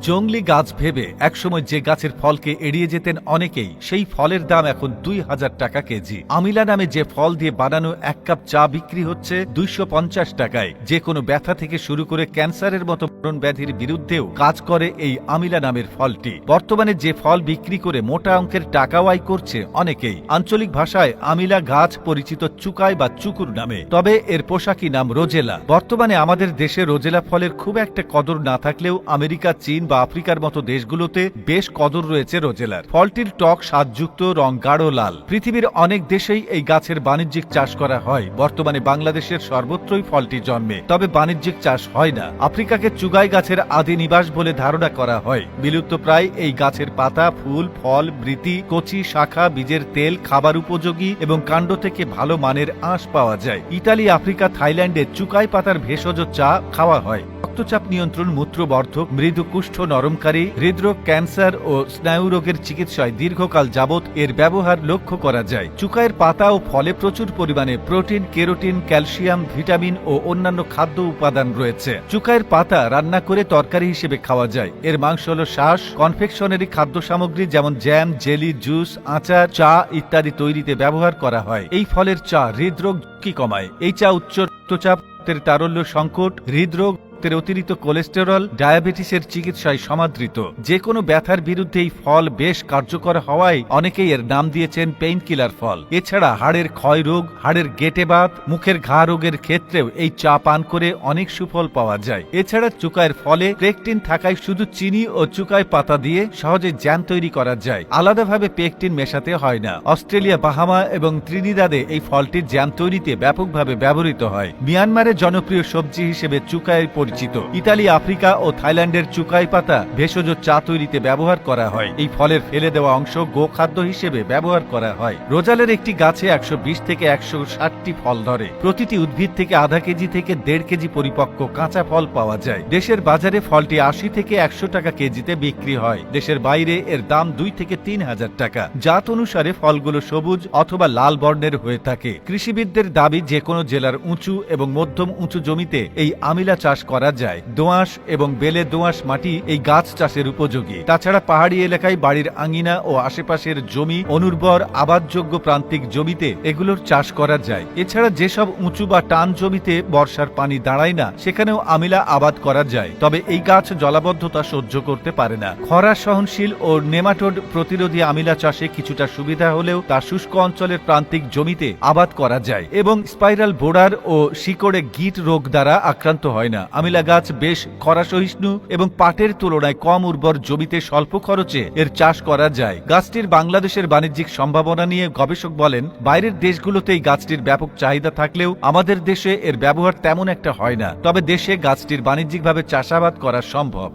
জংলি গাছ ভেবে একসময় যে গাছের ফলকে এড়িয়ে যেতেন অনেকেই, সেই ফলের দাম এখন ২,০০০ টাকা কেজি। আমিলা নামে যে ফল দিয়ে বানানো ১ কাপ চা বিক্রি হচ্ছে ২৫০ টাকায়। যে কোনো ব্যথা থেকে শুরু করে ক্যান্সারের মতো মরণ ব্যাধির বিরুদ্ধেও কাজ করে এই আমিলা নামের ফলটি। বর্তমানে যে ফল বিক্রি করে মোটা অঙ্কের টাকাও আয় করছে অনেকেই। আঞ্চলিক ভাষায় আমিলা গাছ পরিচিত চুকাই বা চুকুর নামে, তবে এর পোশাকি নাম রোজেলা। বর্তমানে আমাদের দেশে রোজেলা ফলের খুব একটা কদর না থাকলেও আমেরিকা, চীন বা আফ্রিকার মতো দেশগুলোতে বেশ কদর রয়েছে রোজেলার। ফলটির টক স্বাদযুক্ত, রং গাঢ় লাল। পৃথিবীর অনেক দেশেই এই গাছের বাণিজ্যিক চাষ করা হয়। বর্তমানে বাংলাদেশের সর্বত্রই ফলটি জন্মে, তবে বাণিজ্যিক চাষ হয় না। আফ্রিকাকে চুগাই গাছের আদি নিবাস বলে ধারণা করা হয়। বিলুপ্তপ্রায় এই গাছের পাতা, ফুল, ফল, বৃতি, কচি, শাখা, বীজের তেল খাবার উপযোগী এবং কাণ্ড থেকে ভালো মানের আঁশ পাওয়া যায়। ইতালি, আফ্রিকা, থাইল্যান্ডে চুকাই পাতার ভেষজ চা খাওয়া হয়। রক্তচাপ নিয়ন্ত্রণ, মূত্রবর্ধক, মৃদু কুষ্ঠ নরমকারী, হৃদরোগ, ক্যান্সার ও স্নায়ুরোগের চিকিৎসায় দীর্ঘকাল যাবৎ এর ব্যবহার লক্ষ্য করা যায়। চুকাইয়ের পাতা ও ফলে প্রচুর পরিমাণে প্রোটিন, কেরোটিন, ক্যালসিয়াম, ভিটামিন ও অন্যান্য খাদ্য উপাদান রয়েছে। চুকাইয়ের পাতা রান্না করে তরকারি হিসেবে খাওয়া যায়। এর মাংস হল শ্বাস, কনফেকশনারি খাদ্য সামগ্রী যেমন জ্যাম, জেলি, জুস, আচার, চা ইত্যাদি তৈরিতে ব্যবহার করা হয়। এই ফলের চা হৃদরোগ কি কমায়। এই চা উচ্চ রক্তচাপ, তারল্য সংকট, হৃদরোগ, অতিরিক্ত কোলেস্টেরল, ডায়াবেটিসের চিকিৎসায় সমাদৃত। যে কোনো ব্যথার বিরুদ্ধে এই ফল বেশ কার্যকর হওয়ায় অনেকেই এর নাম দিয়েছেন পেইন কিলার ফল। এছাড়া হাড়ের ক্ষয় রোগ, হাড়ের গেটে বাত, মুখের ঘা রোগের ক্ষেত্রেও এই চা পান করে অনেক সুফল পাওয়া যায়। এছাড়া চুকাইয়ের ফলে পেকটিন থাকায় শুধু চিনি ও চুকাই পাতা দিয়ে সহজে জ্যাম তৈরি করা যায়। আলাদাভাবে পেকটিন মেশাতে হয় না। অস্ট্রেলিয়া, বাহামা এবং ত্রিনিদাদে এই ফলটি জ্যাম তৈরিতে ব্যাপকভাবে ব্যবহৃত হয়। মিয়ানমারের জনপ্রিয় সবজি হিসেবে চুকাই পরিচিত। ইতালি, আফ্রিকা ও থাইল্যান্ডের চুকাই পাতা ভেষজ চা তৈরিতে ব্যবহার করা হয়। এই ফলের ফেলে দেওয়া অংশ গোখাদ্য হিসেবে ব্যবহার করা হয়। রোজালের একটি গাছে ১২০ থেকে ১৬০টি ফল ধরে। প্রতিটি উদ্ভিদ থেকে আধা কেজি থেকে ১.৫ কেজি পরিপক্ক কাঁচা ফল পাওয়া যায়। দেশের বাজারে ফলটি ৮০ থেকে ১০০ টাকা কেজিতে বিক্রি হয়। দেশের বাইরে এর দাম ২ থেকে ৩,০০০ টাকা। জাত অনুসারে ফলগুলো সবুজ অথবা লাল বর্ণের হয়ে থাকে। কৃষিবিদদের দাবি, যে কোনো জেলার উঁচু এবং মধ্যম উঁচু জমিতে এই আমিলা চাষ করা যায়। দোআঁশ এবং বেলে দোআঁশ মাটি এই গাছ চাষের উপযোগী। তাছাড়া পাহাড়ি এলাকায় বাড়ির আঙিনা ও আশেপাশের জমি অনুর্বর, আবাদযোগ্য প্রান্তিক জমিতে এগুলোর চাষ করা যায়। এছাড়া যেসব উঁচু বা টান জমিতে বর্ষার পানি দাঁড়ায় না, সেখানেও আমিলা আবাদ করা যায়। তবে এই গাছ জলাবদ্ধতা সহ্য করতে পারে না। খরা সহনশীল ও নেমাটোড প্রতিরোধী আমিলা চাষে কিছুটা সুবিধা হলেও তা শুষ্ক অঞ্চলের প্রান্তিক জমিতে আবাদ করা যায় এবং স্পাইরাল বোর্ডার ও শিকড়ে গিট রোগ দ্বারা আক্রান্ত হয় না। আমিলা গাছ বেশ খরা সহিষ্ণু এবং পাটের তুলনায় কম উর্বর জমিতে স্বল্প খরচে এর চাষ করা যায়। গাছটির বাংলাদেশের বাণিজ্যিক সম্ভাবনা নিয়ে গবেষক বলেন, বাইরের দেশগুলোতে এই গাছটির ব্যাপক চাহিদা থাকলেও আমাদের দেশে এর ব্যবহার তেমন একটা হয় না। তবে দেশে গাছটির বাণিজ্যিকভাবে চাষাবাদ করা সম্ভব।